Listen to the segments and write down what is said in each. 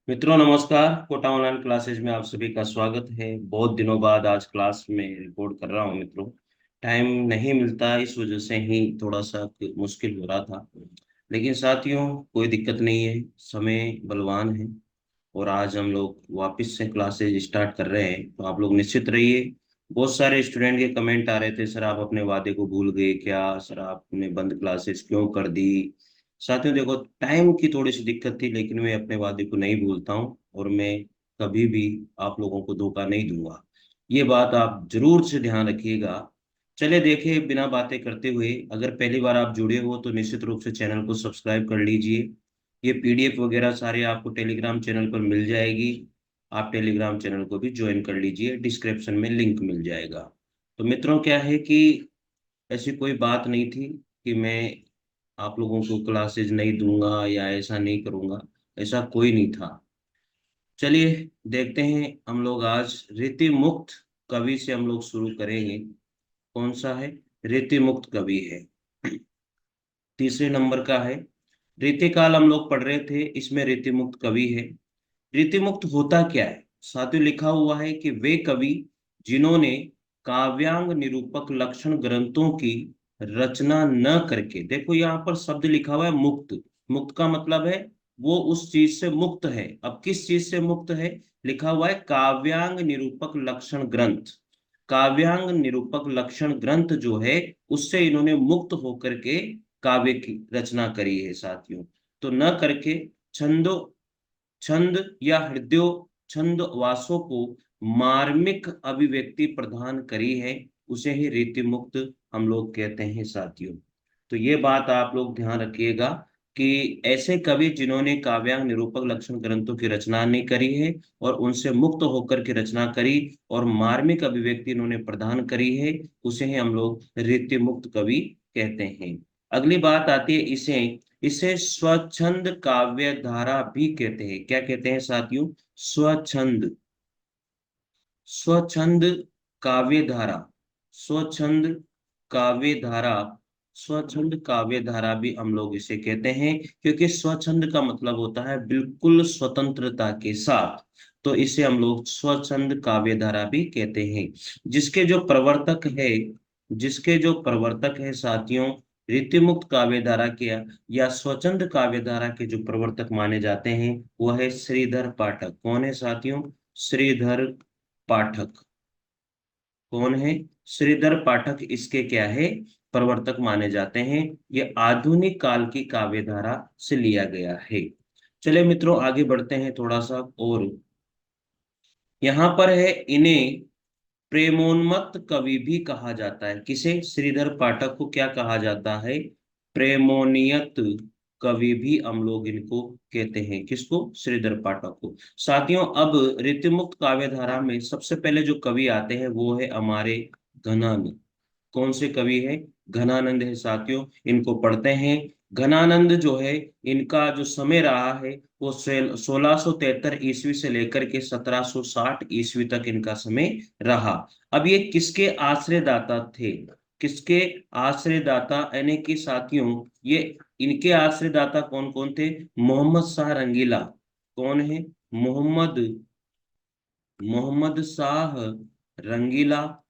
मित्रों नमस्कार। Kota online classes में आप सभी का स्वागत है। बहुत दिनों बाद आज क्लास में रिकॉर्ड कर रहा हूं मित्रों। टाइम नहीं मिलता, इस वजह से ही थोड़ा सा मुश्किल हो रहा था। लेकिन साथियों कोई दिक्कत नहीं है, समय बलवान है। और आज हम लोग वापस से क्लासेज स्टार्ट कर रहे हैं, तो आप लोग निश्चित रहिए। बहुत सारे स्टूडेंट के कमेंट आ रहे थे, सर आप अपने वादे को भूल गए क्या, सर आपने बंद क्लासेस क्यों कर दी। साथियों देखो, टाइम की थोड़ी सी दिक्कत थी, लेकिन मैं अपने वादे को नहीं भूलता हूँ और मैं कभी भी आप लोगों को धोखा नहीं दूंगा। ये बात आप जरूर से ध्यान रखिएगा। चलिए देखिए, बिना बातें करते हुए, अगर पहली बार आप जुड़े हो तो निश्चित रूप से चैनल को सब्सक्राइब कर लीजिए। ये पीडीएफ वगैरह सारे आपको टेलीग्राम चैनल पर मिल जाएगी। आप टेलीग्राम चैनल को भी ज्वाइन कर लीजिए, डिस्क्रिप्शन में लिंक मिल जाएगा। तो मित्रों क्या है कि ऐसी कोई बात नहीं थी कि मैं आप लोगों को क्लासेज नहीं दूंगा या ऐसा नहीं करूंगा। ऐसा कोई नहीं था। चलिए देखते हैं, हम लोग आज रीति मुक्त कवि से हम लोग शुरू करेंगे। कौन सा है? रीति मुक्त कवि है, तीसरे नंबर का है। रीतिकाल हम लोग पढ़ रहे थे, इसमें रीति मुक्त कवि है। रीति मुक्त होता क्या है? साथियों लिखा हुआ है कि वे कवि जिन्होंने काव्यांग निरूपक लक्षण ग्रंथों की रचना न करके, देखो यहाँ पर शब्द लिखा हुआ है मुक्त। मुक्त का मतलब है वो उस चीज से मुक्त है। अब किस चीज से मुक्त है? लिखा हुआ है काव्यांग निरूपक लक्षण ग्रंथ। काव्यांग निरूपक लक्षण ग्रंथ जो है, उससे इन्होंने मुक्त होकर के काव्य की रचना करी है साथियों। तो न करके छंदो छंद या हृदयों छंद वासों को मार्मिक अभिव्यक्ति प्रदान करी है, उसे ही रीति मुक्त हम लोग कहते हैं साथियों। तो ये बात आप लोग ध्यान रखिएगा कि ऐसे कवि जिन्होंने काव्यांग निरूपक लक्षण ग्रंथों की रचना नहीं करी है और उनसे मुक्त होकर के रचना करी और मार्मिक अभिव्यक्ति इन्होंने प्रदान करी है, उसे ही हम लोग रीति मुक्त कवि कहते हैं। अगली बात आती है इसे इसे स्वच्छंद काव्य धारा भी कहते हैं। क्या कहते हैं साथियों? स्वच्छंद। स्वच्छंद काव्य धारा। स्वच्छंद काव्य धारा। स्वच्छंद काव्य धारा भी हम लोग इसे कहते हैं, क्योंकि स्वच्छंद का मतलब होता है बिल्कुल स्वतंत्रता के साथ। तो इसे हम लोग स्वच्छंद काव्य धारा भी कहते हैं। जिसके जो प्रवर्तक है, जिसके जो प्रवर्तक है साथियों, रीतिमुक्त काव्य धारा के या स्वच्छंद काव्य धारा के जो प्रवर्तक माने जाते हैं, वह है श्रीधर पाठक। कौन है साथियों? श्रीधर पाठक। कौन है? श्रीधर पाठक इसके क्या है? प्रवर्तक माने जाते हैं। ये आधुनिक काल की काव्य धारा से लिया गया है। चलिए मित्रों आगे बढ़ते हैं थोड़ा सा। और यहाँ पर है, इन्हें प्रेमोन्मत्त कवि भी कहा जाता है। किसे? श्रीधर पाठक को क्या कहा जाता है? प्रेमोनियत कवि भी हम लोग इनको कहते हैं। किसको? श्रीधर पाठक को। साथियों अब रीतिमुक्त काव्य धारा में सबसे पहले जो कवि आते हैं वो है हमारे घनानंद। कौन से कवि है? घनानंद है साथियों। इनको पढ़ते हैं। घनानंद जो है, इनका जो समय रहा है वो 1673 ईस्वी से लेकर के 1760 ईस्वी तक इनका समय रहा। अब ये किसके आश्रयदाता थे? किसके आश्रयदाता यानी कि साथियों, ये इनके आश्रयदाता कौन कौन थे? मोहम्मद शाह रंगीला। कौन है? मोहम्मद मोहम्मद शाह रंगीला।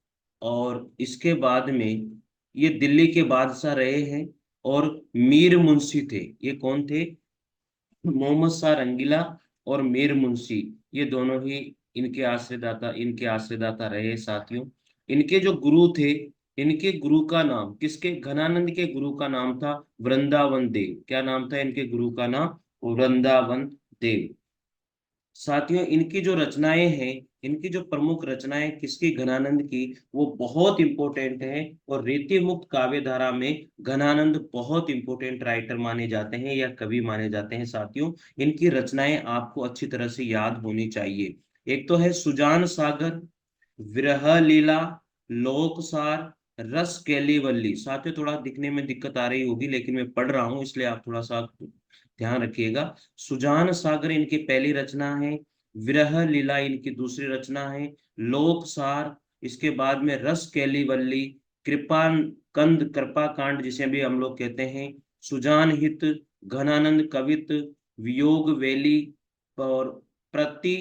और इसके बाद में ये दिल्ली के बादशाह रहे हैं। और मीर मुंशी थे। ये कौन थे? मोहम्मद शाह रंगीला और मीर मुंशी, ये दोनों ही इनके आश्रयदाता रहे साथियों। इनके जो गुरु थे, इनके गुरु का नाम, किसके? घनानंद के गुरु का नाम था वृंदावन देव। क्या नाम था इनके गुरु का? नाम वृंदावन देव। साथियों इनकी जो रचनाएं हैं, इनकी जो प्रमुख रचनाएं किसकी? घनानंद की, वो बहुत इंपॉर्टेंट है। और रीति मुक्त काव्य धारा में घनानंद बहुत इंपॉर्टेंट राइटर माने जाते हैं या कवि माने जाते हैं साथियों। इनकी रचनाएं आपको अच्छी तरह से याद होनी चाहिए। एक तो है सुजान सागर, विरह लीला, लोकसार, रस केलीवल्ली। साथियों थोड़ा दिखने में दिक्कत आ रही होगी, लेकिन मैं पढ़ रहा हूँ इसलिए आप थोड़ा सा ध्यान रखिएगा। सुजान सागर इनकी पहली रचना है। विरह लीला इनकी दूसरी रचना है। लोकसार, इसके बाद में रस केलीवल्ली, कृपा कंद कृपा कांड जिसे भी हम लोग कहते हैं, सुजान हित, घनानंद कवित, वियोग वेली, और प्रति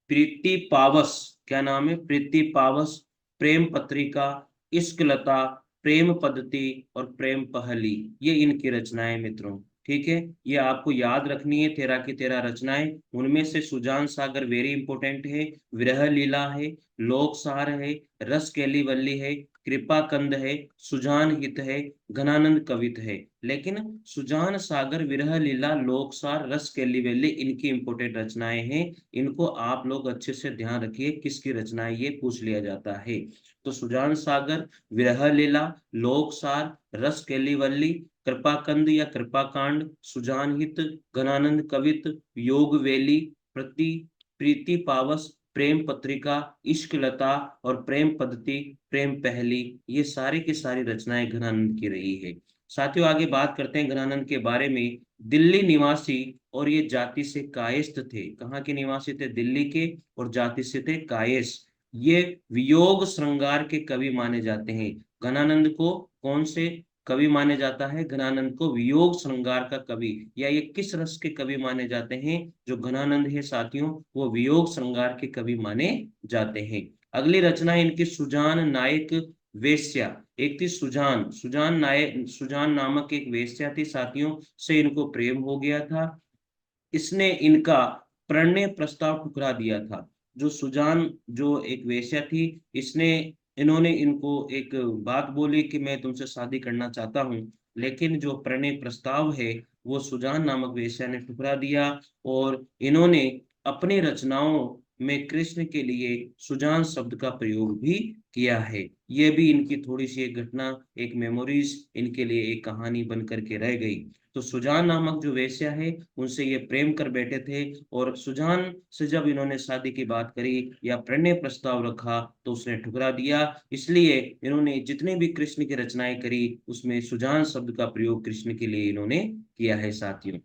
प्रीति पावस, क्या नाम है, प्रीति पावस, प्रेम पत्रिका, इश्क लता, प्रेम पद्धति और प्रेम पहली, ये इनकी रचनाएं मित्रों। ठीक है, ये आपको याद रखनी है, 13 की 13 रचनाएं। उनमें से सुजान सागर वेरी इंपॉर्टेंट है, विरह लीला है, लोकसार है, रस केली वल्ली है, कृपा कंद है, सुजान हित है, घनानंद कवित है। लेकिन सुजान सागर, विरह लीला, लोकसार, रस केली वल्ली इनकी इंपॉर्टेंट रचनाएं हैं। इनको आप लोग अच्छे से ध्यान रखिए, किसकी रचना है ये पूछ लिया जाता है। तो सुजान सागर, विरह लीला, लोकसार, रस केलीवल्ली, कृपाकंद या कृपाकांड, सुजान हित, घनानंद कवित, योग वेली, प्रति प्रीति पावस, प्रेम पत्रिका, इश्क लता और प्रेम पद्धति, प्रेम पहली, ये सारी की सारी रचनाएं घनानंद की रही है। साथियों, आगे बात करते हैं घनानंद के बारे में। दिल्ली निवासी और ये जाति से कायस्थ थे। कहाँ के निवासी थे? दिल्ली के, और जाति से थे कायस्थ। ये वियोग श्रृंगार के कवि माने जाते हैं। घनानंद को कौन से कवि माने जाता है? घनानंद को वियोग श्रृंगार का कवि, या ये किस रस के कवि माने जाते हैं? जो घनानंद है साथियों, वो वियोग श्रृंगार के कवि माने जाते हैं। अगली रचना है इनकी सुजान नायक वेश्या। एक थी सुजान, सुजान नायक, सुजान नामक एक वेश्या थी साथियों, से इनको प्रेम हो गया था। इसने इनका प्रणय प्रस्ताव ठुकरा दिया था। जो सुजान, जो एक वेश्या थी, इसने, इन्होंने इनको एक बात बोली कि मैं तुमसे शादी करना चाहता हूँ, लेकिन जो प्रणय प्रस्ताव है वो सुजान नामक वेश्या ने ठुकरा दिया। और इन्होंने अपनी रचनाओं में कृष्ण के लिए सुजान शब्द का प्रयोग भी किया है। ये भी इनकी थोड़ी सी एक घटना, एक मेमोरीज इनके लिए एक कहानी बन करके रह गई। तो सुजान नामक जो वेश्या है, उनसे ये प्रेम कर बैठे थे, और सुजान से जब इन्होंने शादी की बात करी या प्रणय प्रस्ताव रखा तो उसने ठुकरा दिया। इसलिए इन्होंने जितने भी कृष्ण की रचनाएं करी उसमें सुजान शब्द का प्रयोग कृष्ण के लिए इन्होंने किया है साथियों।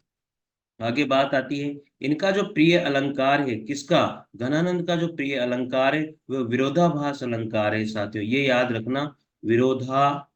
आगे बात आती है, इनका जो प्रिय अलंकार है, किसका? घनानंद का जो प्रिय अलंकार है वह विरोधाभास अलंकार है साथियों, ये याद रखना। विरोधा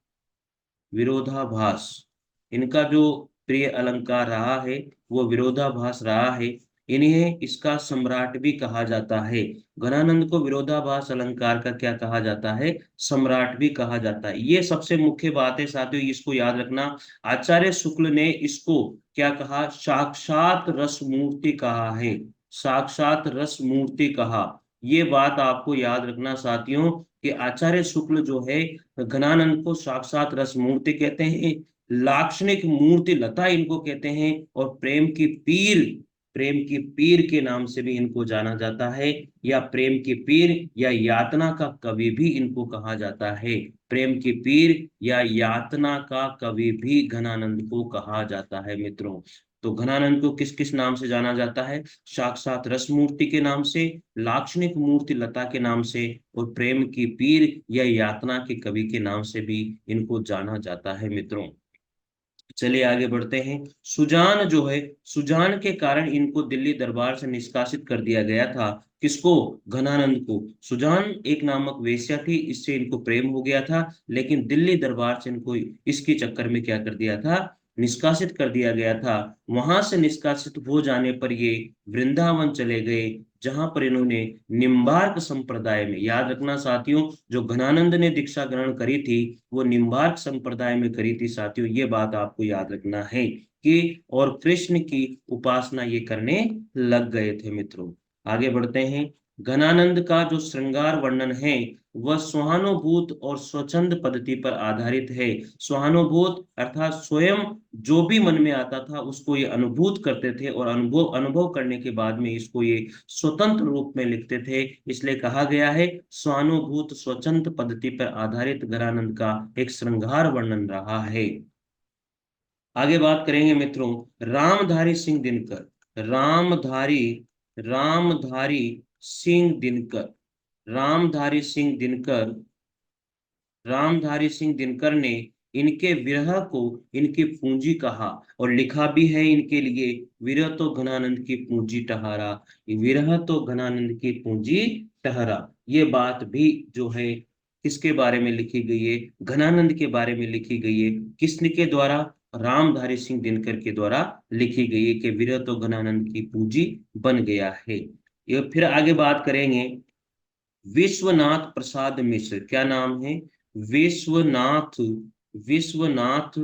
विरोधाभास, इनका जो प्रिय अलंकार रहा है वो विरोधाभास रहा है। इन्हें इसका सम्राट भी कहा जाता है। घनानंद को विरोधाभास अलंकार का क्या कहा जाता है? सम्राट भी कहा जाता है। ये सबसे मुख्य बात है साथियों, इसको याद रखना। आचार्य शुक्ल ने इसको क्या कहा? साक्षात रस मूर्ति कहा है। साक्षात रस मूर्ति कहा। ये बात आपको याद रखना साथियों, कि आचार्य शुक्ल जो है घनानंद को साक्षात रस मूर्ति कहते हैं, लाक्षणिक मूर्ति लता इनको कहते हैं, और प्रेम की पीर के नाम से भी इनको जाना जाता है, या प्रेम की पीर या यातना का कवि भी इनको कहा जाता है। प्रेम की पीर या यातना का कवि भी घनानंद को कहा जाता है मित्रों। तो घनानंद को किस किस नाम से जाना जाता है? साक्षात रस मूर्ति के नाम से, लाक्षणिक मूर्ति लता के नाम से, और प्रेम की पीर या यातना के कवि के नाम से भी इनको जाना जाता है मित्रों। चलिए आगे बढ़ते हैं। सुजान जो है, सुजान के कारण इनको दिल्ली दरबार से निष्कासित कर दिया गया था। किसको? घनानंद को। सुजान एक नामक वेश्या थी, इससे इनको प्रेम हो गया था, लेकिन दिल्ली दरबार से इनको इसके चक्कर में क्या कर दिया था? निष्कासित कर दिया गया था। वहां से निष्कासित हो जाने पर ये वृंदावन चले गए, जहां पर इन्होंने निम्बार्क संप्रदाय में, याद रखना साथियों, जो घनानंद ने दीक्षा ग्रहण करी थी वो निम्बार्क संप्रदाय में करी थी साथियों, ये बात आपको याद रखना है। कि और कृष्ण की उपासना ये करने लग गए थे मित्रों। आगे बढ़ते हैं। घनानंद का जो श्रृंगार वर्णन है वह सहानुभूत और स्वच्छंद पद्धति पर आधारित है। सहानुभूत अर्थात स्वयं जो भी मन में आता था उसको ये अनुभूत करते थे, और अनुभव अनुभव करने के बाद में इसको ये स्वतंत्र रूप में लिखते थे। इसलिए कहा गया है स्वानुभूत स्वतंत्र पद्धति पर आधारित घनानंद का एक श्रृंगार वर्णन रहा है। आगे बात करेंगे मित्रों, रामधारी सिंह दिनकर। रामधारी सिंह दिनकर, रामधारी सिंह दिनकर, रामधारी सिंह दिनकर ने इनके विरह को इनकी पूंजी कहा, और लिखा भी है इनके लिए, विरह तो घनानंद की पूंजी टहारा। विरह तो घनानंद की पूंजी टहरा, ये बात भी जो है किसके बारे में लिखी गई है? घनानंद के बारे में लिखी गई है। किसने के द्वारा? रामधारी सिंह दिनकर के द्वारा लिखी गई है कि विरह तो घनानंद की पूंजी बन गया है। ये फिर आगे बात करेंगे। विश्वनाथ प्रसाद मिश्र, क्या नाम है? विश्वनाथ, विश्वनाथ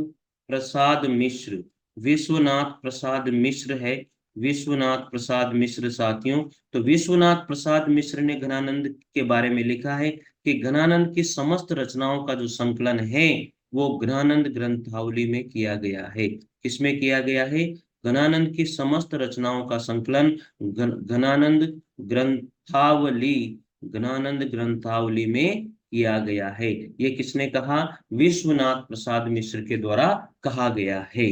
प्रसाद मिश्र, विश्वनाथ प्रसाद मिश्र है। विश्वनाथ प्रसाद मिश्र साथियों, तो विश्वनाथ प्रसाद मिश्र ने घनानंद के बारे में लिखा है कि घनानंद की समस्त रचनाओं का जो संकलन है वो घनानंद ग्रंथावली में किया गया है। किसमें किया गया है? घनानंद की समस्त रचनाओं का संकलन घनानंद ग्रंथावली, ज्ञानंद ग्रंथावली में किया गया है। ये किसने कहा? विश्वनाथ प्रसाद मिश्र के द्वारा कहा गया है।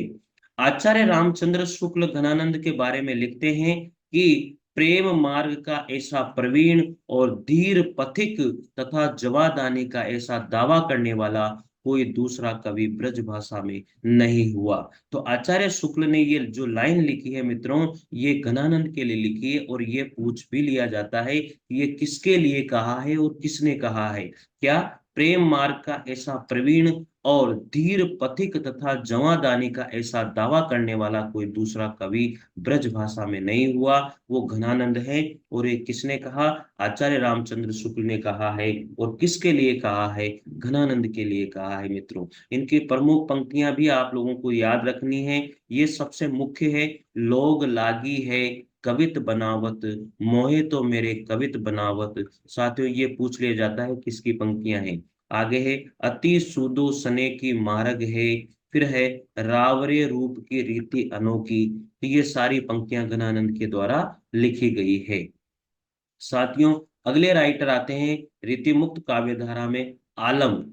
आचार्य रामचंद्र शुक्ल घनानंद के बारे में लिखते हैं कि प्रेम मार्ग का ऐसा प्रवीण और धीर पथिक तथा जवादानी का ऐसा दावा करने वाला कोई दूसरा कवि ब्रज भाषा में नहीं हुआ। तो आचार्य शुक्ल ने ये जो लाइन लिखी है मित्रों, ये घनानंद के लिए लिखी है, और ये पूछ भी लिया जाता है कि ये किसके लिए कहा है और किसने कहा है। क्या? प्रेम मार्ग का ऐसा प्रवीण और धीर पथिक तथा जवादानी का ऐसा दावा करने वाला कोई दूसरा कवि ब्रज भाषा में नहीं हुआ, वो घनानंद है। और ये किसने कहा? आचार्य रामचंद्र शुक्ल ने कहा है। और किसके लिए कहा है? घनानंद के लिए कहा है मित्रों। इनकी प्रमुख पंक्तियां भी आप लोगों को याद रखनी है। ये सबसे मुख्य है। लोग लागी है कवित बनावत, मोहे तो मेरे कवित बनावत। साथियों, ये पूछ लिया जाता है किसकी पंक्तियां हैं। आगे है अति सूदो सने की मार्ग है, फिर है रावरे रूप की रीति अनोखी। तो ये सारी पंक्तियां घनानंद के द्वारा लिखी गई है। साथियों, अगले राइटर आते हैं रीति मुक्त काव्य धारा में आलम।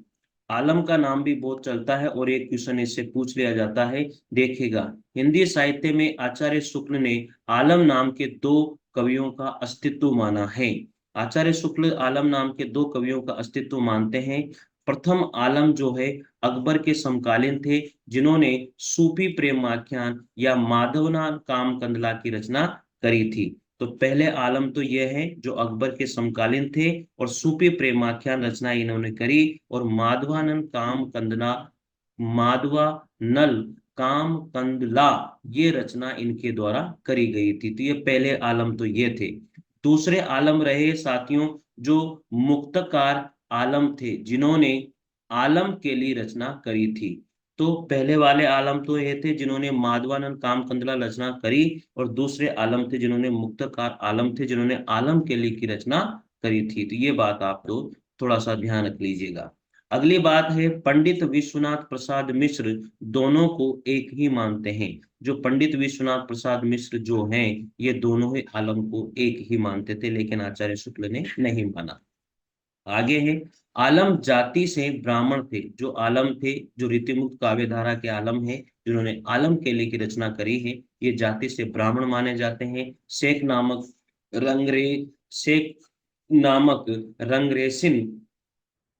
आलम का नाम भी बहुत चलता है और एक क्वेश्चन इससे पूछ लिया जाता है। देखिएगा, हिंदी साहित्य में आचार्य शुक्ल ने आलम नाम के दो कवियों का अस्तित्व माना है। आचार्य शुक्ल आलम नाम के दो कवियों का अस्तित्व मानते हैं। प्रथम आलम जो है अकबर के समकालीन थे, जिन्होंने सूफी प्रेमाख्यान या माधवना काम कंदला की रचना करी थी। तो पहले आलम तो यह है जो अकबर के समकालीन थे और सूफी प्रेमाख्यान रचना इन्होंने करी। और माधवानंद काम कंदला, माधवा नल काम कंदला, ये रचना इनके द्वारा करी गई थी। तो ये पहले आलम तो ये थे। दूसरे आलम रहे साथियों जो मुक्तकार आलम थे, जिन्होंने आलम के लिए रचना करी थी। तो पहले वाले आलम तो ये थे जिन्होंने माधवानंद काम कंदला रचना करी, और दूसरे आलम थे जिन्होंने मुक्तकार आलम थे जिन्होंने आलम के लिए की रचना करी थी। तो ये बात आप लोग थोड़ा सा ध्यान रख लीजिएगा। अगली बात है पंडित विश्वनाथ प्रसाद मिश्र दोनों को एक ही मानते हैं। जो पंडित विश्वनाथ प्रसाद मिश्र जो हैं, ये दोनों ही आलम को एक ही मानते थे, लेकिन आचार्य शुक्ल ने नहीं माना। आगे है आलम जाति से ब्राह्मण थे। जो आलम थे, जो रीतिमुक्त काव्य धारा के आलम है, जिन्होंने आलम केले की रचना करी है, ये जाति से ब्राह्मण माने जाते हैं। शेख नामक रंगरे शेख नामक रंगरेसिन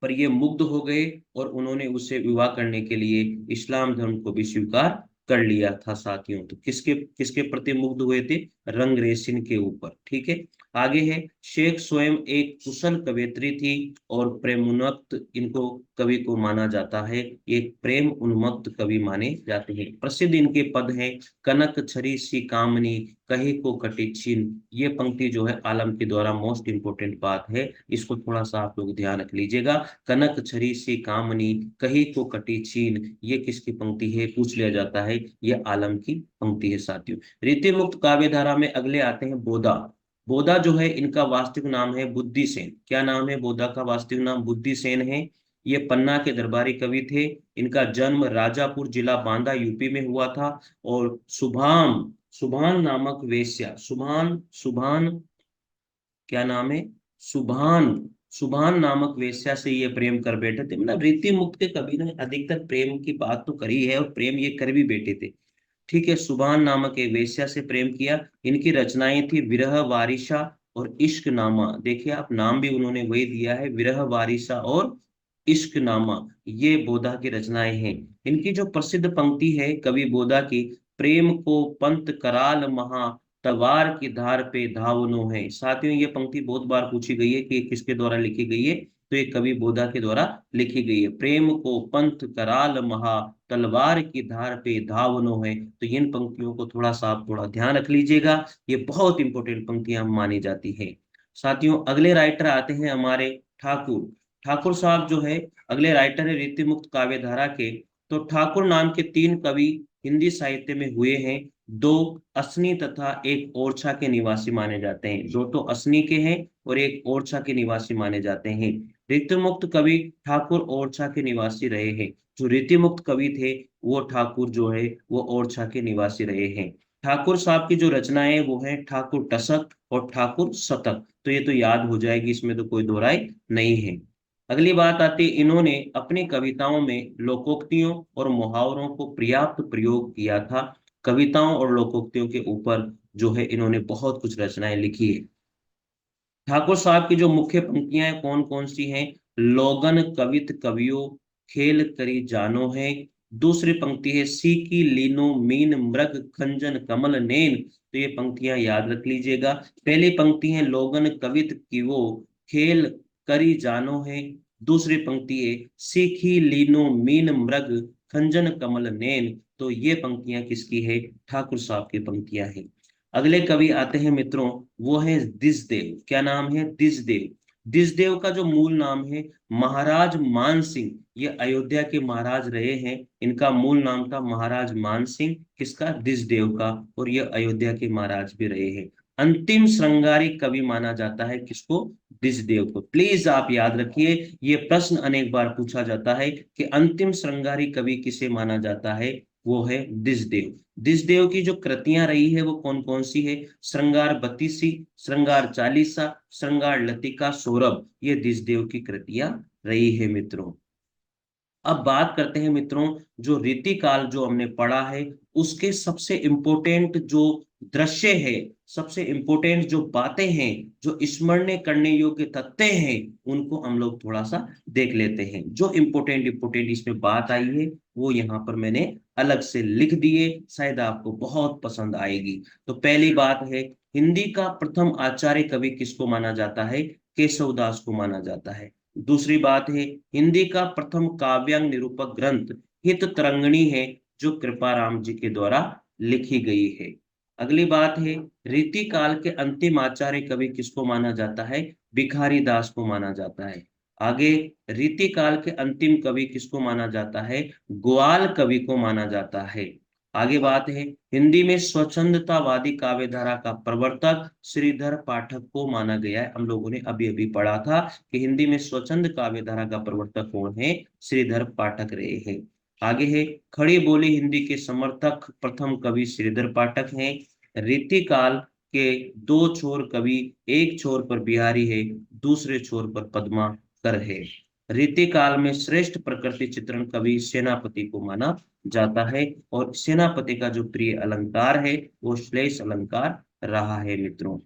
पर ये मुग्ध हो गए और उन्होंने उससे विवाह करने के लिए इस्लाम धर्म को भी स्वीकार कर लिया था साथियों। तो किसके किसके प्रति मुग्ध हुए थे? रंगरेसिन के ऊपर। ठीक है। आगे है शेख स्वयं एक कुशल कवयित्री थी और प्रेमोन्मत्त इनको कवि को माना जाता है। ये प्रेम उन्मत्त कवि माने जाते हैं। प्रसिद्ध इनके पद हैं कनक छरी सी कामनी, कहे को कटे छीन। ये पंक्ति जो है आलम के द्वारा मोस्ट इंपोर्टेंट बात है, इसको थोड़ा सा आप लोग ध्यान रख लीजिएगा। कनक छरी सी कामनी, कही को कटी छीन, ये किसकी पंक्ति है पूछ लिया जाता है। ये आलम की पंक्ति है साथियों। रीति मुक्त काव्य धारा में अगले आते हैं बोधा। बोधा जो है इनका वास्तविक नाम है बुद्धि सेन। क्या नाम है बोधा का? वास्तविक नाम बुद्धि सेन है। ये पन्ना के दरबारी कवि थे। इनका जन्म राजापुर जिला बांदा यूपी में हुआ था। और सुभान सुभान नामक वेश्या, सुभान सुभान, क्या नाम है? सुभान, सुभान नामक वेश्या से ये प्रेम कर बैठे थे। मतलब रीति मुक्त के कवि ने अधिकतर प्रेम की बात तो करी है और प्रेम ये कर भी बैठे थे। ठीक है। सुभान नामक एक वेश्या से प्रेम किया। इनकी रचनाएं थी विरह वारिशा और इश्क नामा। देखिए आप, नाम भी उन्होंने वही दिया है, विरह वारिशा और इश्क नामा। ये बोधा की रचनाएं हैं। इनकी जो प्रसिद्ध पंक्ति है कवि बोधा की, प्रेम को पंत कराल महा, तलवार की धार पे धावनो है। साथियों, ये पंक्ति बहुत बार पूछी गई है कि किसके द्वारा लिखी गई है। तो ये कवि बोधा के द्वारा लिखी गई है। प्रेम को पंथ कराल महा, तलवार की धार पे धावनो है। तो इन पंक्तियों को थोड़ा सा आप थोड़ा ध्यान रख लीजिएगा, ये बहुत इंपॉर्टेंट पंक्तियां मानी जाती हैं। साथियों, अगले राइटर आते हैं हमारे ठाकुर। ठाकुर साहब जो है अगले राइटर है रीति मुक्त काव्य धारा के। तो ठाकुर नाम के 3 कवि हिंदी साहित्य में हुए हैं। 2 असनी तथा एक ओरछा के निवासी माने जाते हैं। 2 तो असनी के हैं और एक ओरछा के निवासी माने जाते हैं। रीति मुक्त कवि ठाकुर ओरछा के निवासी रहे हैं। जो रीति मुक्त कवि थे वो ठाकुर जो है वो ओरछा के निवासी रहे हैं। ठाकुर साहब की जो रचनाएं वो है ठाकुर टसक और ठाकुर शतक। तो ये तो याद हो जाएगी, इसमें तो कोई दो राय नहीं है। अगली बात आती है, इन्होंने अपनी कविताओं में लोकोक्तियों और मुहावरों को पर्याप्त प्रयोग किया था। कविताओं और लोकोक्तियों के ऊपर जो है इन्होंने बहुत कुछ रचनाएं लिखी है। ठाकुर साहब की जो मुख्य पंक्तियां हैं कौन कौन सी हैं? लोगन कवित कवियो, खेल करी जानो है। दूसरी पंक्ति है सीकी लीनो मीन मृग खंजन कमल नैन। तो ये पंक्तियां याद रख लीजिएगा। पहली पंक्ति है लोगन कवित किवो, खेल करी जानो है। दूसरी पंक्ति है सीखी लीनो मीन मृग खंजन कमल नैन। तो ये पंक्तियां किसकी है? ठाकुर साहब की पंक्तियां हैं। अगले कवि आते हैं मित्रों, वो है दिसदेव। क्या नाम है? दिसदेव। दिसदेव का जो मूल नाम है महाराज मान सिंह। ये अयोध्या के महाराज रहे हैं। इनका मूल नाम था महाराज मान सिंह, किसका? दिसदेव का। और ये अयोध्या के महाराज भी रहे हैं। अंतिम श्रृंगारी कवि माना जाता है किसको? दिसदेव को। प्लीज आप याद रखिए, ये प्रश्न अनेक बार पूछा जाता है कि अंतिम श्रृंगारी कवि किसे माना जाता है? वो है दिसदेव। दिसदेव की जो कृतियां रही है वो कौन कौन सी है? श्रृंगार बत्तीसी, श्रृंगार चालीसा, श्रृंगार लतिका, सौरभ। ये दिसदेव की कृतियां रही है मित्रों। अब बात करते हैं मित्रों, जो रीतिकाल जो हमने पढ़ा है उसके सबसे इंपॉर्टेंट जो दृश्य है, सबसे इंपॉर्टेंट जो बातें हैं, जो स्मरणीय करने योग्य तथ्य हैं, उनको हम लोग थोड़ा सा देख लेते हैं। जो इंपॉर्टेंट इंपॉर्टेंट इसमें बात आई है वो यहाँ पर मैंने अलग से लिख दिए, शायद आपको बहुत पसंद आएगी। तो पहली बात है, हिंदी का प्रथम आचार्य कवि किसको माना जाता है? केशवदास को माना जाता है। दूसरी बात है, हिंदी का प्रथम काव्यांग निरूपक ग्रंथ हित तरंगिणी है, जो कृपाराम जी के द्वारा लिखी गई है। अगली बात है, रीति काल के अंतिम आचार्य कवि किसको माना जाता है? भिखारी दास को माना जाता है। आगे, रीति काल के अंतिम कवि किसको माना जाता है? ग्वाल कवि को माना जाता है। आगे बात है, हिंदी में स्वच्छंदतावादी काव्य धारा का प्रवर्तक श्रीधर पाठक को माना गया है। हम लोगों ने अभी अभी पढ़ा था कि हिंदी में स्वच्छंद काव्य धारा का प्रवर्तक कौन है? श्रीधर पाठक रहे हैं। आगे है, खड़ी बोली हिंदी के समर्थक प्रथम कवि श्रीधर पाठक हैं। रीतिकाल के 2 छोर कवि, एक छोर पर बिहारी है, दूसरे छोर पर पद्माकर है। रीतिकाल में श्रेष्ठ प्रकृति चित्रण कवि सेनापति को माना जाता है, और सेनापति का जो प्रिय अलंकार है वो श्लेष अलंकार रहा है मित्रों।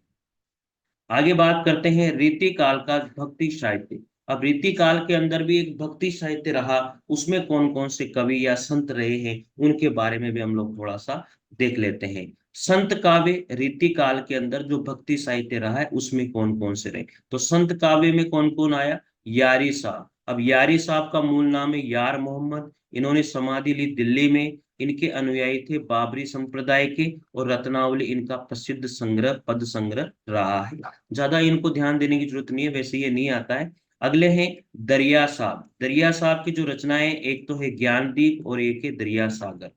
आगे बात करते हैं रीति काल का भक्ति साहित्य। अब रीति काल के अंदर भी एक भक्ति साहित्य रहा, उसमें कौन कौन से कवि या संत रहे हैं उनके बारे में भी हम लोग थोड़ा सा देख लेते हैं। संत काव्य रीति काल के अंदर जो भक्ति साहित्य रहा है उसमें कौन कौन से रहे? तो संत काव्य में कौन कौन आया? यारी साहब। अब यारी साहब का मूल नाम है यार मोहम्मद। इन्होंने समाधि ली दिल्ली में। इनके अनुयायी थे बाबरी संप्रदाय के, और रत्नावली इनका प्रसिद्ध संग्रह, पद संग्रह रहा है। ज्यादा इनको ध्यान देने की जरूरत नहीं है, वैसे ये नहीं आता है। अगले हैं दरिया साहब। दरिया साहब की जो रचनाएं, एक तो है ज्ञानदीप और एक है दरिया सागर।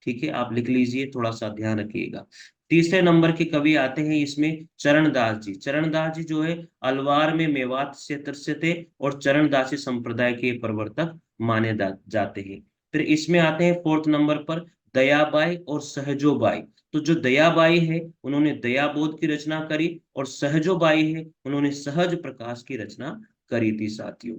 ठीक है, आप लिख लीजिए, थोड़ा सा ध्यान रखिएगा। तीसरे नंबर के कवि आते हैं इसमें चरणदास जी। चरणदास जी जो है अलवार में मेवात क्षेत्र से थे और चरणदासी संप्रदाय के प्रवर्तक माने जाते हैं। फिर इसमें आते हैं 4th नंबर पर दयाबाई और सहजोबाई। तो जो दयाबाई है उन्होंने दयाबोध की रचना करी, और सहजोबाई है उन्होंने सहज प्रकाश की रचना करी थी साथियों।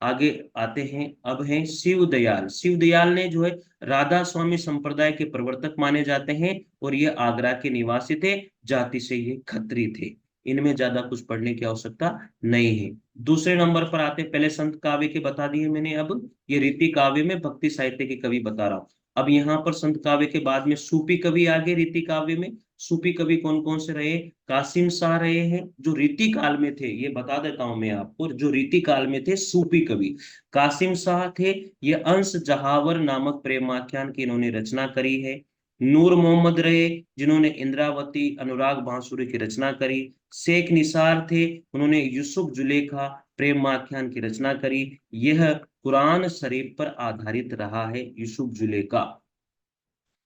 आगे आते हैं, अब हैं शिव दयाल। शिव दयाल ने जो है राधा स्वामी संप्रदाय के प्रवर्तक माने जाते हैं, और ये आगरा के निवासी थे, जाति से ये खत्री थे। इनमें ज्यादा कुछ पढ़ने की आवश्यकता नहीं है। दूसरे नंबर पर आते, पहले संत काव्य के बता दिए मैंने, अब ये रीति काव्य में भक्ति साहित्य के कवि बता रहा हूं। अब यहाँ पर संत काव्य के बाद में सूफी कवि आ गए रीति काव्य में। सूफी कवि कौन कौन से रहे? कासिम शाह रहे हैं, जो रीति काल में थे, ये बता देता हूं मैं आपको, जो रीति काल में थे सूफी कवि कासिम शाह थे। ये अंश जहावर नामक प्रेमाख्यान की इन्होंने रचना करी है। नूर मोहम्मद रहे, जिन्होंने इंद्रावती अनुराग बांसुरी की रचना करी। शेख निसार थे, उन्होंने यूसुफ जुलेखा प्रेमाख्यान की रचना करी। यह कुरान शरीफ पर आधारित रहा है, यूसुफ जुलेखा।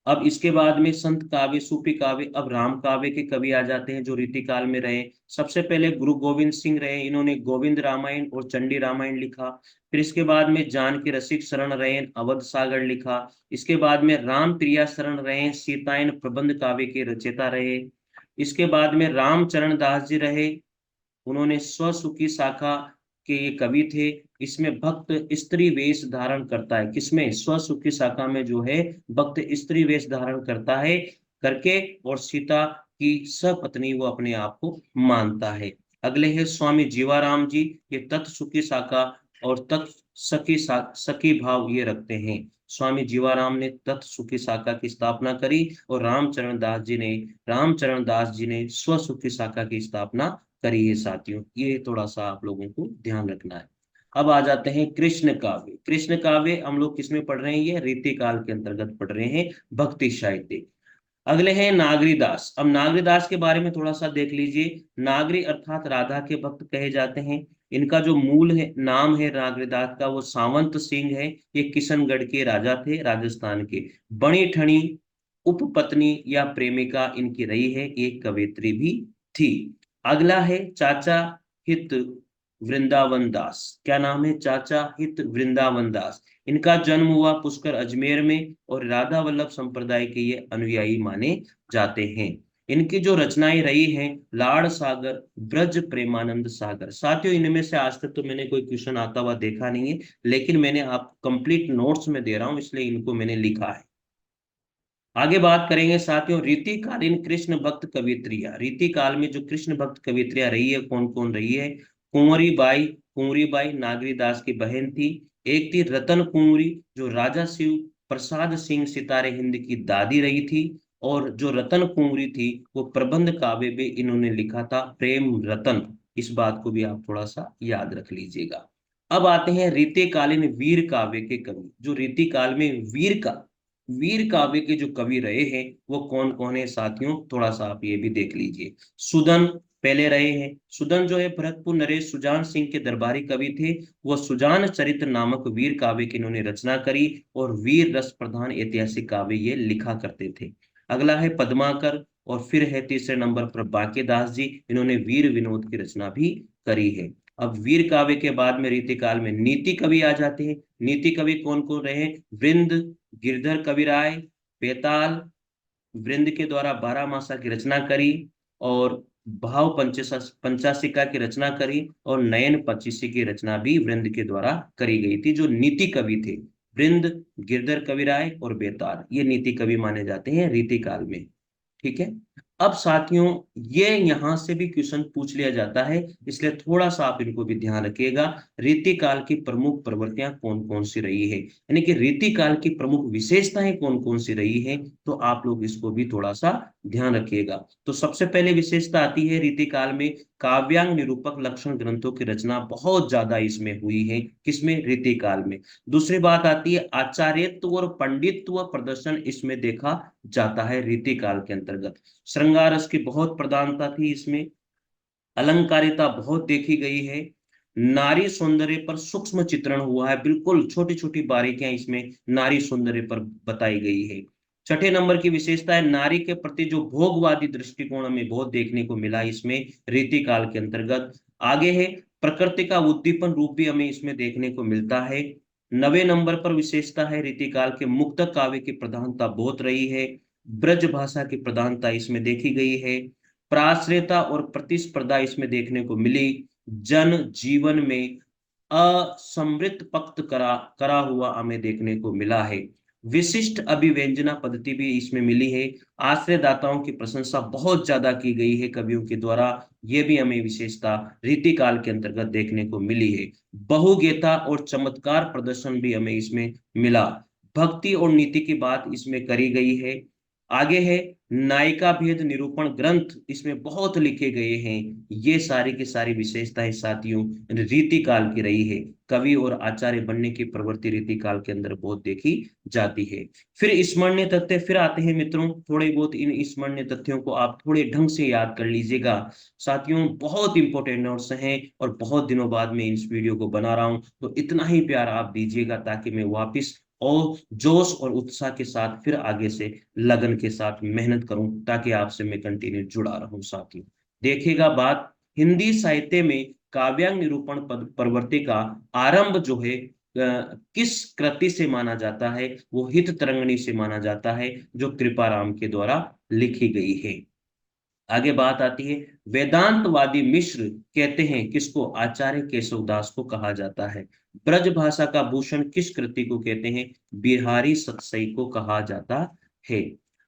अब इसके बाद में संत काव्य, सूफी काव्य, अब राम काव्य के कवि आ जाते हैं जो रीति काल में रहे। सबसे पहले गुरु गोविंद सिंह रहे, इन्होंने गोविंद रामायण और चंडी रामायण लिखा। फिर इसके बाद में जानकी रसिक शरण रहे, अवध सागर लिखा। इसके बाद में राम प्रिया शरण रहे, सीतायन प्रबंध काव्य के रचयिता रहे। इसके बाद में रामचरण दास जी रहे, उन्होंने स्वसुखी शाखा के ये कवि थे। इसमें भक्त स्त्री वेश धारण करता है, किसमें? स्वसुखी शाखा में जो है भक्त स्त्री वेश धारण करता है करके, और सीता की सपत्नी वो अपने आप को मानता है। अगले है स्वामी जीवाराम जी, ये तत् सुखी शाखा और तत् सखी भाव ये रखते हैं। स्वामी जीवाराम ने तत् सुखी शाखा की स्थापना करी, और रामचरण दास जी ने स्वसुखी शाखा की स्थापना करी है साथियों। ये थोड़ा सा आप लोगों को ध्यान रखना है। अब आ जाते हैं कृष्ण काव्य। कृष्ण काव्य हम लोग किसमें पढ़ रहे हैं? ये रीति काल के अंतर्गत पढ़ रहे हैं, भक्ति साहित्य। अगले हैं नागरीदास। अब नागरीदास के बारे में थोड़ा सा देख लीजिए। नागरी अर्थात राधा के भक्त कहे जाते हैं। इनका जो मूल है नाम है नागरीदास का, वो सावंत सिंह है। ये किशनगढ़ के राजा थे, राजस्थान के। बणी ठणी उपपत्नी या प्रेमिका इनकी रही है, एक कवियत्री भी थी। अगला है चाचा हित वृंदावन दास। क्या नाम है? चाचा हित वृंदावन दास। इनका जन्म हुआ पुष्कर अजमेर में, और राधा वल्लभ संप्रदाय के ये अनुयायी माने जाते हैं। इनकी जो रचनाएं रही हैं, लाड़ सागर, ब्रज प्रेमानंद सागर। साथियों इनमें से आज तक तो मैंने कोई क्वेश्चन आता हुआ देखा नहीं है, लेकिन मैंने आपको कंप्लीट नोट्स में दे रहा हूं, इसलिए इनको मैंने लिखा है। आगे बात करेंगे साथियों रीतिकालीन कृष्ण भक्त कवित्रियां। रीति काल में जो कृष्ण भक्त कवित्रियां रही है, कौन कौन रही है? कुंवरी बाई नागरीदास की बहन थी। एक थी रतन कुंवरी, जो राजा शिव प्रसाद सिंह सितारे हिंद की दादी रही थी। और जो रतन कुंवरी थी, वो प्रबंध काव्य भी इन्होंने लिखा था, प्रेम रतन। इस बात को भी आप थोड़ा सा याद रख लीजिएगा। अब आते हैं रीतिकालीन वीर काव्य के कवि। जो रीति काल में वीर काव्य के जो कवि रहे हैं, वो कौन कौन है साथियों? थोड़ा सा आप ये भी देख लीजिए। सुदन पहले रहे हैं। सुदन जो है भरतपुर नरेश सुजान सिंह के दरबारी कवि थे। वो सुजान चरित्र नामक वीर काव्य की इन्होंने रचना करी, और वीर रस प्रधान ऐतिहासिक काव्य ये लिखा करते थे। अगला है पद्माकर, और फिर है तीसरे नंबर पर बांकेदास जी, इन्होंने वीर विनोद की रचना भी करी है। अब वीर काव्य के बाद में रीति काल में नीति कवि आ जाते हैं। नीति कवि कौन कौन रहे? वृंद, गिरधर कविराय, बेताल वृंद के द्वारा बारह मासा की रचना करी, और भाव पंचाशिका की रचना करी, और नयन पचीसी की रचना भी वृंद के द्वारा करी गई थी। जो नीति कवि थे, वृंद, गिरधर कविराय और बेताल, ये नीति कवि माने जाते हैं रीति काल में। ठीक है। अब साथियों ये यहां से भी क्वेश्चन पूछ लिया जाता है, इसलिए थोड़ा सा आप इनको भी ध्यान रखिएगा। रीति काल की प्रमुख प्रवृत्तियां कौन कौन सी रही है, यानी कि रीति काल की प्रमुख विशेषताएं कौन कौन सी रही है, तो आप लोग इसको भी थोड़ा सा ध्यान रखिएगा। तो सबसे पहले विशेषता आती है रीति काल में काव्यांग निरूपक लक्षण ग्रंथों की रचना बहुत ज्यादा इसमें हुई है। किसमें? रीति काल में। दूसरी बात आती है आचार्यत्व और पंडित्व प्रदर्शन इसमें देखा जाता है रीति काल के अंतर्गत। श्रृंगार रस की बहुत प्रधानता थी इसमें। अलंकारिता बहुत देखी गई है। नारी सौंदर्य पर सूक्ष्म चित्रण हुआ है, बिल्कुल छोटी छोटी बारीकियां इसमें नारी सौंदर्य पर बताई गई है। छठे नंबर की विशेषता है नारी के प्रति जो भोगवादी दृष्टिकोण हमें बहुत देखने को मिला इसमें रीति काल के अंतर्गत। आगे है प्रकृति का उद्दीपन रूप भी हमें इसमें देखने को मिलता है। नवे नंबर पर विशेषता है रीति काल के मुक्तक काव्य की प्रधानता बहुत रही है। ब्रज भाषा की प्रधानता इसमें देखी गई है। प्राश्रयता और प्रतिस्पर्धा इसमें देखने को मिली। जन जीवन में असमृत पक्त करा हुआ हमें देखने को मिला है। विशिष्ट अभिव्यंजना पद्धति भी इसमें मिली है। आश्रयदाताओं की प्रशंसा बहुत ज्यादा की गई है कवियों के द्वारा, ये भी हमें विशेषता रीति काल के अंतर्गत देखने को मिली है। बहुगेता और चमत्कार प्रदर्शन भी हमें इसमें मिला। भक्ति और नीति की बात इसमें करी गई है। आगे है नायिका भेद निरूपण ग्रंथ, इसमें बहुत लिखे गए हैं। ये सारी की सारी विशेषताएं साथियों रीति काल की रही है। कवि और आचार्य बनने की प्रवृत्ति रीति काल के अंदर बहुत देखी जाती है। फिर स्मरणीय तथ्य फिर आते हैं मित्रों, थोड़े बहुत इन स्मरणीय तथ्यों को आप थोड़े ढंग से याद कर लीजिएगा। साथियों बहुत इंपॉर्टेंट नोट्स हैं और बहुत दिनों बाद मैं इस वीडियो को बना रहा हूं, तो इतना ही प्यार आप दीजिएगा ताकि मैं वापस और जोश और उत्साह के साथ फिर आगे से लगन के साथ मेहनत करूं, ताकि आपसे मैं कंटिन्यू जुड़ा रहूं। साथियों देखिएगा बात, हिंदी साहित्य में काव्यांग निरूपण प्रवृत्ति का आरंभ जो है किस कृति से माना जाता है, वो हित तरंगिणी से माना जाता है, जो कृपाराम के द्वारा लिखी गई है। आगे बात आती है, वेदांतवादी मिश्र कहते हैं किसको, आचार्य केशवदास को कहा जाता है। ब्रज भाषा का भूषण किस कृति को कहते हैं, बिहारी सतसई को कहा जाता है।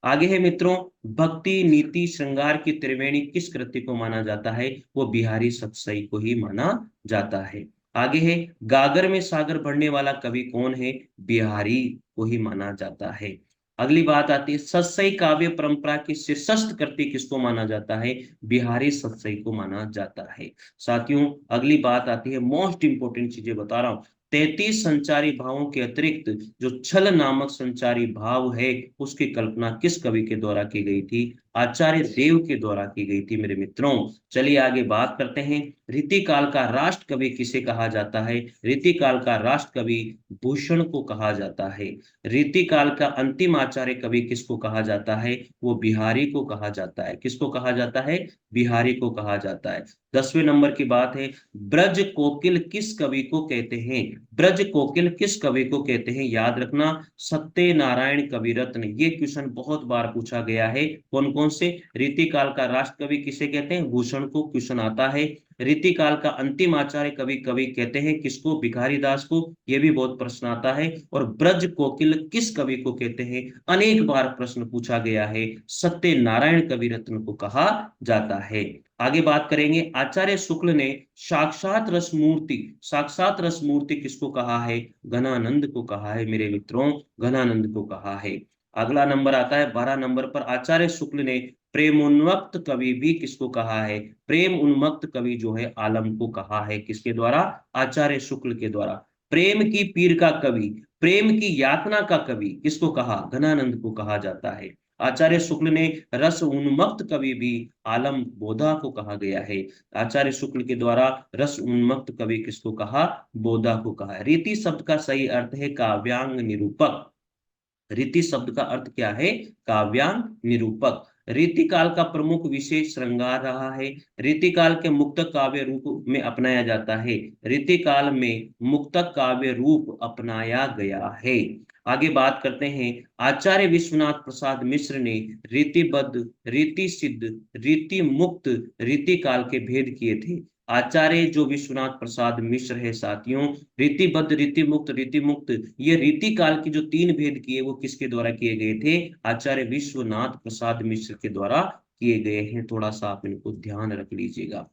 आगे है मित्रों, भक्ति नीति श्रृंगार की त्रिवेणी किस कृति को माना जाता है, वो बिहारी सतसई को ही माना जाता है। आगे है, गागर में सागर भरने वाला कवि कौन है, बिहारी को ही माना जाता है। अगली बात आती है, सतसई काव्य परंपरा की शीर्षस्थ कृति किसको माना जाता है, बिहारी सतसई को माना जाता है। साथियों अगली बात आती है, मोस्ट इंपोर्टेंट चीजें बता रहा हूं, 33 संचारी भावों के अतिरिक्त जो छल नामक संचारी भाव है, उसकी कल्पना किस कवि के द्वारा की गई थी, आचार्य देव के द्वारा की गई थी मेरे मित्रों। चलिए आगे बात करते हैं, रीतिकाल का राष्ट्र कवि किसे कहा जाता है, रीतिकाल का राष्ट्र कवि भूषण को कहा जाता है। रीतिकाल का अंतिम आचार्य कवि किसको कहा जाता है, वो बिहारी को कहा जाता है। किसको कहा जाता है, बिहारी को कहा जाता है। 10वें नंबर की बात है, ब्रज कोकिल किस कवि को कहते हैं, ब्रज कोकिल किस कवि को कहते हैं, याद रखना सत्यनारायण कविरत्न। ये क्वेश्चन बहुत बार पूछा गया है, कौन कौन से, रीतिकाल का राष्ट्र कवि किसे कहते हैं, भूषण को क्वेश्चन आता है। रीतिकाल का अंतिम आचार्य कवि कवि कहते हैं किसको, भिखारी दास को, ये भी बहुत प्रश्न आता है। और ब्रज कोकिल किस कवि को कहते हैं, अनेक बार प्रश्न पूछा गया है, सत्यनारायण कवि रत्न को कहा जाता है। आगे बात करेंगे, आचार्य शुक्ल ने साक्षात रस मूर्ति किसको कहा है, घनानंद को कहा है मेरे मित्रों, घनानंद को कहा है। अगला नंबर आता है 12 नंबर पर, आचार्य शुक्ल ने प्रेमोन्मत्त कवि भी किसको कहा है, प्रेम उन्मत्त कवि जो है आलम को कहा है, किसके द्वारा, आचार्य शुक्ल के द्वारा। प्रेम की पीर का कवि, प्रेम की यातना का कवि किसको कहा, घनानंद को कहा जाता है। आचार्य शुक्ल ने रस उन्मत्त कवि भी आलम बोधा को कहा गया है। आचार्य शुक्ल के द्वारा रस उन्मत्त कवि किसको कहा, बोधा को कहा है। रीति शब्द का सही अर्थ है काव्यांग निरूपक। रीति शब्द का अर्थ क्या है, काव्यांग निरूपक। रीतिकाल का प्रमुख विषय श्रृंगार रहा है। रीतिकाल के मुक्तक काव्य रूप में अपनाया जाता है, रीतिकाल में मुक्तक काव्य रूप अपनाया गया है। आगे बात करते हैं, आचार्य विश्वनाथ प्रसाद मिश्र ने रीतिबद्ध, रीति सिद्ध, रीति मुक्त रीतिकाल के भेद किए थे। आचार्य जो विश्वनाथ प्रसाद मिश्र है साथियों, रीतिबद्ध, रीति मुक्त, रीति मुक्त, ये रीति काल के जो 3 भेद किए वो किसके द्वारा किए गए थे, आचार्य विश्वनाथ प्रसाद मिश्र के द्वारा किए गए हैं। थोड़ा सा आप इनको ध्यान रख लीजिएगा।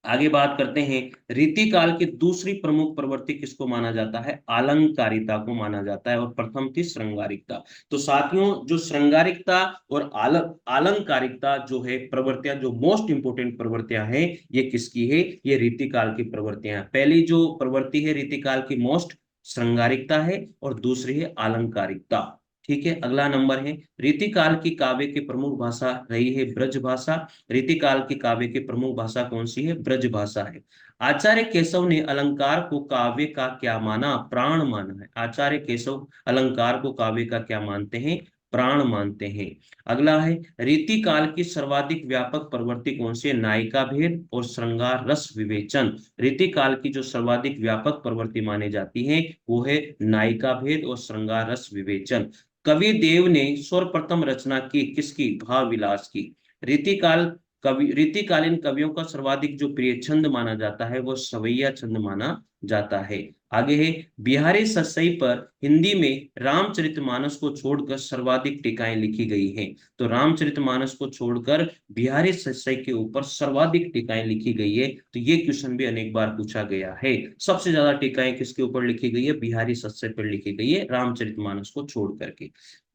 आगे बात करते हैं, रीति काल की दूसरी प्रमुख प्रवृत्ति किसको माना जाता है, अलंकारिता को माना जाता है, और प्रथम थी श्रृंगारिकता। तो साथियों जो श्रृंगारिकता और अलंकारिकता जो है प्रवृत्तियां, जो मोस्ट इंपोर्टेंट प्रवृत्तियां हैं, ये किसकी है, ये रीति काल की प्रवृत्तियां हैं। पहली जो प्रवृत्ति है रीति काल की मोस्ट, श्रृंगारिकता है, और दूसरी है अलंकारिकता। ठीक है, अगला नंबर है, रीतिकाल की काव्य की प्रमुख भाषा रही है ब्रज भाषा। रीतिकाल की काव्य की प्रमुख भाषा कौन सी है, ब्रज भाषा है। आचार्य केशव ने अलंकार को काव्य का क्या माना, प्राण माना है। आचार्य केशव अलंकार को काव्य का क्या मानते हैं, प्राण मानते हैं। अगला है, रीतिकाल की सर्वाधिक व्यापक प्रवृत्ति कौन सी है, नायिका भेद और श्रृंगार रस विवेचन। रीतिकाल की जो सर्वाधिक व्यापक प्रवृत्ति मानी जाती है वो है नायिका भेद और श्रृंगार रस विवेचन। कवि देव ने सर्वप्रथम रचना की किसकी, भाव विलास की। रीतिकाल कवि, रीतिकालीन कवियों का सर्वाधिक जो प्रिय छंद माना जाता है वो सवैया छंद माना जाता है। आगे है, बिहारी सतसई पर हिंदी में रामचरितमानस को छोड़कर सर्वाधिक टीकाएं लिखी गई हैं। तो रामचरितमानस को छोड़कर बिहारी सतसई के ऊपर सर्वाधिक टीकाएं लिखी गई है। तो ये क्वेश्चन भी अनेक बार पूछा गया है, सबसे ज्यादा टीकाएं किसके ऊपर लिखी गई है, बिहारी सतसई पर लिखी गई है, रामचरितमानस को छोड़ करके।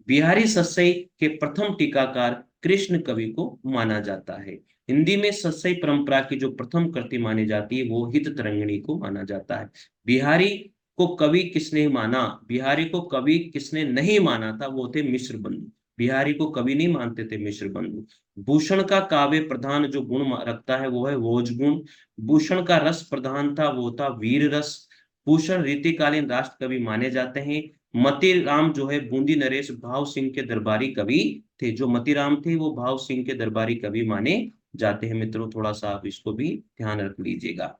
बिहारी सस्सई के प्रथम टीकाकार कृष्ण कवि को माना जाता है। हिंदी में सस्सई परंपरा की जो प्रथम कृति मानी जाती है वो हित तरंगिणी को माना जाता है। बिहारी को कवि किसने माना, बिहारी को कवि किसने नहीं माना था, वो थे मिश्र बंधु। बिहारी को कवि नहीं मानते थे मिश्र बंधु। भूषण का काव्य प्रधान जो गुण रखता है वो है ओज गुण। भूषण का रस प्रधान था वो था वीर रस। भूषण रीतिकालीन राष्ट्र कवि माने जाते हैं। मतीराम जो है बूंदी नरेश भाव सिंह के दरबारी कवि थे। जो मतीराम थे वो भाव सिंह के दरबारी कवि माने जाते हैं मित्रों, थोड़ा सा आप इसको भी ध्यान रख लीजिएगा।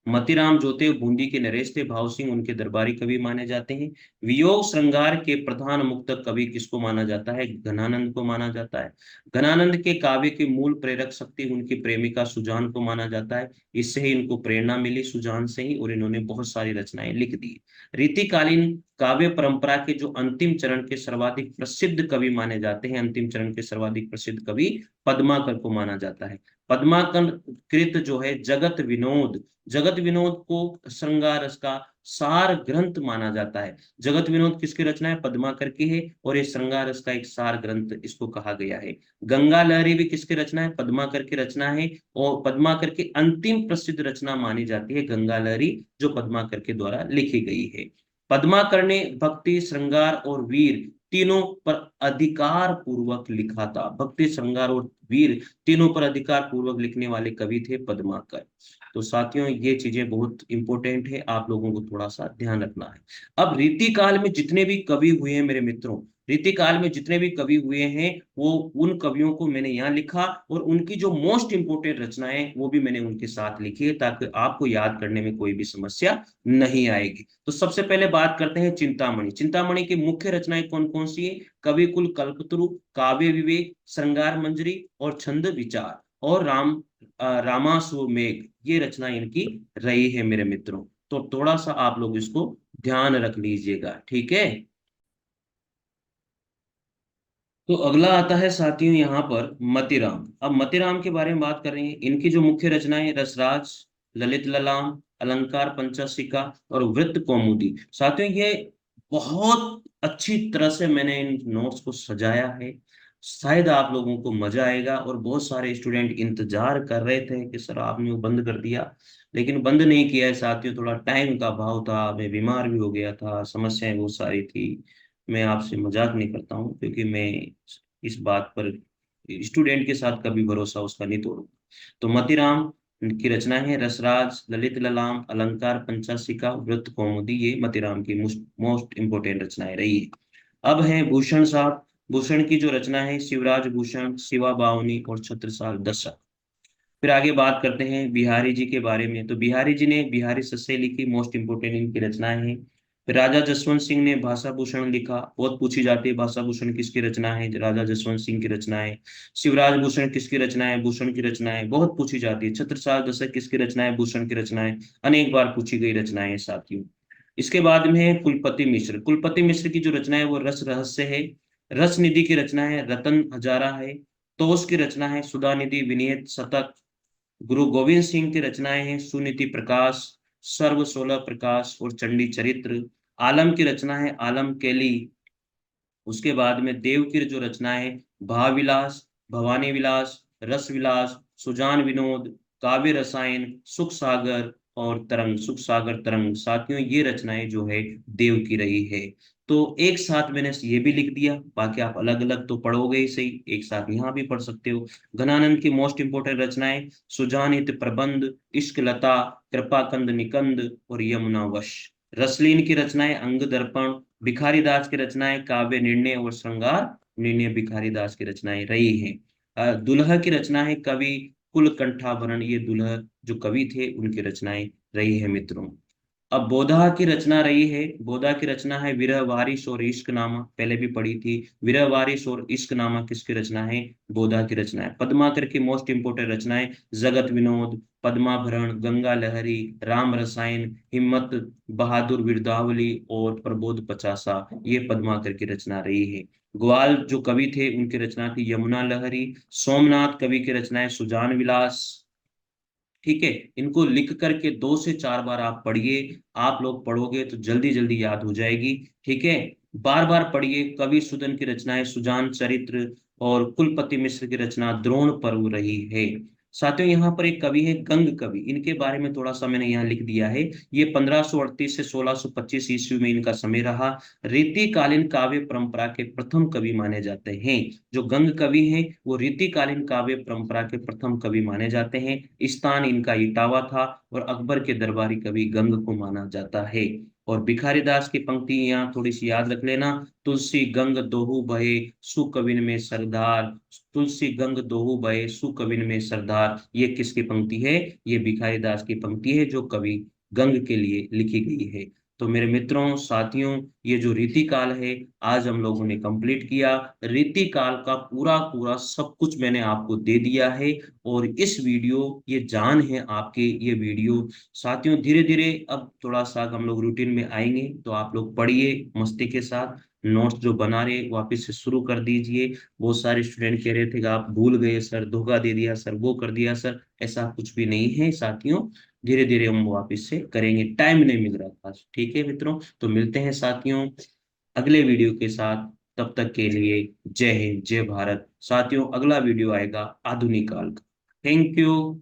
मतीराम जो थे बूंदी के नरेश थे, भाव सिंह उनके दरबारी कवि माने जाते हैं। वियोग श्रृंगार के प्रधान मुक्तक कवि किसको माना जाता है, घनानंद को माना जाता है। घनानंद के काव्य की मूल प्रेरक शक्ति उनकी प्रेमिका सुजान को माना जाता है। इससे ही इनको प्रेरणा मिली सुजान से ही, और इन्होंने बहुत सारी रचनाएं लिख दी। रीतिकालीन काव्य परंपरा के जो अंतिम चरण के सर्वाधिक प्रसिद्ध कवि माने जाते हैं, अंतिम चरण के सर्वाधिक प्रसिद्ध कवि पद्माकर को माना जाता है। पद्माकर कृत जो है जगत विनोद, जगत विनोद को श्रृंगार रस का सार ग्रंथ माना जाता है। जगत विनोद किसकी रचना है, पद्माकर की है, और ये श्रृंगार रस का एक सार ग्रंथ इसको कहा गया है। गंगा लहरी भी किसकी रचना है, पद्माकर की रचना है, और पद्माकर की अंतिम प्रसिद्ध रचना मानी जाती है गंगा लहरी, जो पद्माकर के द्वारा लिखी गई है। पद्माकर ने भक्ति, श्रृंगार और वीर तीनों पर अधिकार पूर्वक लिखा था। भक्ति, श्रृंगार और वीर तीनों पर अधिकार पूर्वक लिखने वाले कवि थे पद्माकर। तो साथियों ये चीजें बहुत इंपॉर्टेंट है, आप लोगों को थोड़ा सा ध्यान रखना है। अब रीतिकाल में जितने भी कवि हुए हैं मेरे मित्रों, रीतिकाल में जितने भी कवि हुए हैं वो उन कवियों को मैंने यहाँ लिखा, और उनकी जो मोस्ट इंपोर्टेंट रचनाएं वो भी मैंने उनके साथ लिखी है, ताकि आपको याद करने में कोई भी समस्या नहीं आएगी। तो सबसे पहले बात करते हैं चिंतामणि। चिंतामणि की मुख्य रचनाएं कौन कौन सी है, कविकुल कल्पतरु, काव्य विवेक, श्रृंगार मंजरी और छंद विचार, और रामासुमेघ, ये रचना इनकी रही है मेरे मित्रों। तो थोड़ा सा आप लोग इसको ध्यान रख लीजिएगा, ठीक है। तो अगला आता है साथियों यहाँ पर मतीराम। अब मतीराम के बारे में बात कर रहे हैं। इनकी जो मुख्य रचनाएं रसराज, ललित ललाम, अलंकार पंचाशिका और वृत्त कौमुदी। साथियों ये बहुत अच्छी तरह से मैंने इन नोट्स को सजाया है, शायद आप लोगों को मजा आएगा। और बहुत सारे स्टूडेंट इंतजार कर रहे थे कि सर आपने वो बंद कर दिया, लेकिन बंद नहीं किया है साथियों, थोड़ा टाइम का अभाव था, मैं बीमार भी हो गया था, समस्याएं बहुत सारी थी। मैं आपसे मजाक नहीं करता हूँ, क्योंकि मैं इस बात पर स्टूडेंट के साथ कभी भरोसा उसका नहीं तोड़ूंगा। तो मतीराम की रचना है रसराज, ललित ललाम, अलंकार पंचाशिका, वृत्त कौमुदी, ये मतीराम की मोस्ट इंपोर्टेंट रचनाएं रही है। अब है भूषण साहब। भूषण की जो रचना है शिवराज भूषण, शिवा बावनी और छत्रसाल दशक। फिर आगे बात करते हैं बिहारी जी के बारे में। तो बिहारी जी ने बिहारी सस्से लिखी, मोस्ट इंपोर्टेंट इनकी रचनाएं हैं। फिर राजा जसवंत सिंह ने भाषा भूषण लिखा, बहुत पूछी जाती है भाषा भूषण किसकी रचना है, राजा जसवंत सिंह की रचना है। शिवराज भूषण किसकी रचना है, भूषण की रचनाएं बहुत पूछी जाती है। छत्रसाल दशक किसकी रचना है, भूषण की रचनाएं, अनेक बार पूछी गई रचनाएं साथियों। इसके बाद में है कुलपति मिश्र। कुलपति मिश्र की जो रचना है वो रस रहस्य है। रस निधि की रचना है रतन हजारा है। तोष की रचना है सुधा निधि विनीत शतक। गुरु गोविंद सिंह की रचनाएं हैं सुनीति प्रकाश, सर्व सोलह प्रकाश और चंडी चरित्र। आलम की रचना है आलम केली। उसके बाद में देव की जो रचना है भाव विलास, भवानी विलास, रस विलास, सुजान विनोद, काव्य रसायन, सुख सागर और तरंग, सुख सागर तरंग। साथियों ये रचनाएं जो है देव की रही है। तो एक साथ मैंने ये भी लिख दिया, बाकी आप अलग अलग तो पढ़ोगे ही सही, एक साथ यहाँ भी पढ़ सकते हो। घनानंद की मोस्ट इंपोर्टेंट रचनाएं सुजानित प्रबंध, इश्क लता, कृपाकंद निकंद और यमुना वश। रसलीन की रचनाएं अंग दर्पण। भिखारी दास की रचनाएं काव्य निर्णय और श्रृंगार निर्णय, भिखारी दास की रचनाएं रही हैं। दुल्हा की रचना है कवि कुल कंठाभरण, ये दुल्हा जो कवि थे उनकी रचनाएं रही है मित्रों। अब बोधा की रचना रही है। बोधा की रचना है विरह वारिस और इश्क नामा, पहले भी पढ़ी थी। विरह वारिस और इश्क नामा किसकी रचना है, बोधा की रचना है। पद्माकर की मोस्ट इंपोर्टेंट रचनाएं जगत विनोद, पद्माभरण, गंगा लहरी, राम रसायन, हिम्मत बहादुर बिरदावली और प्रबोध पचासा, ये पद्माकर की रचना रही है। ग्वाल जो कवि थे उनकी रचना थी यमुना लहरी। सोमनाथ कवि की रचनाएं सुजान विलास। ठीक है, इनको लिख करके 2 से 4 बार आप पढ़िए, आप लोग पढ़ोगे तो जल्दी जल्दी याद हो जाएगी। ठीक है, बार बार पढ़िए कवि सुदन की रचनाएं सुजान चरित्र और कुलपति मिश्र की रचना द्रोण पर्व रही है। साथियों यहाँ पर एक कवि है गंग कवि, इनके बारे में थोड़ा सा मैंने यहाँ लिख दिया है। ये 1538 से 1625 ईस्वी में इनका समय रहा। रीतिकालीन काव्य परंपरा के प्रथम कवि माने जाते हैं। जो गंग कवि हैं वो रीतिकालीन काव्य परंपरा के प्रथम कवि माने जाते हैं। स्थान इनका इटावा था और अकबर के दरबारी कवि गंग को माना जाता है। और भिखारी दास की पंक्ति यहाँ थोड़ी सी याद रख लेना। तुलसी गंग दोहु बहे सुकविन में सरदार। तुलसी गंग दोहु बहे सुकविन में सरदार, ये किसकी पंक्ति है? ये भिखारी दास की पंक्ति है जो कवि गंग के लिए लिखी गई है। तो मेरे मित्रों साथियों, ये जो रीति काल है आज हम लोगों ने कंप्लीट किया। रीति काल का पूरा पूरा सब कुछ मैंने आपको दे दिया है। और इस वीडियो, ये जान है आपके ये वीडियो। साथियों धीरे धीरे अब थोड़ा सा हम लोग रूटीन में आएंगे, तो आप लोग पढ़िए मस्ती के साथ। नोट्स जो बना रहे वापस से शुरू कर दीजिए। बहुत सारे स्टूडेंट कह रहे थे कि आप भूल गए सर, धोखा दे दिया सर, वो कर दिया सर। ऐसा कुछ भी नहीं है साथियों, धीरे धीरे हम वापस से करेंगे, टाइम नहीं मिल रहा था। ठीक है मित्रों, तो मिलते हैं साथियों अगले वीडियो के साथ। तब तक के लिए जय हिंद जय भारत। साथियों अगला वीडियो आएगा आधुनिक काल का। Thank you.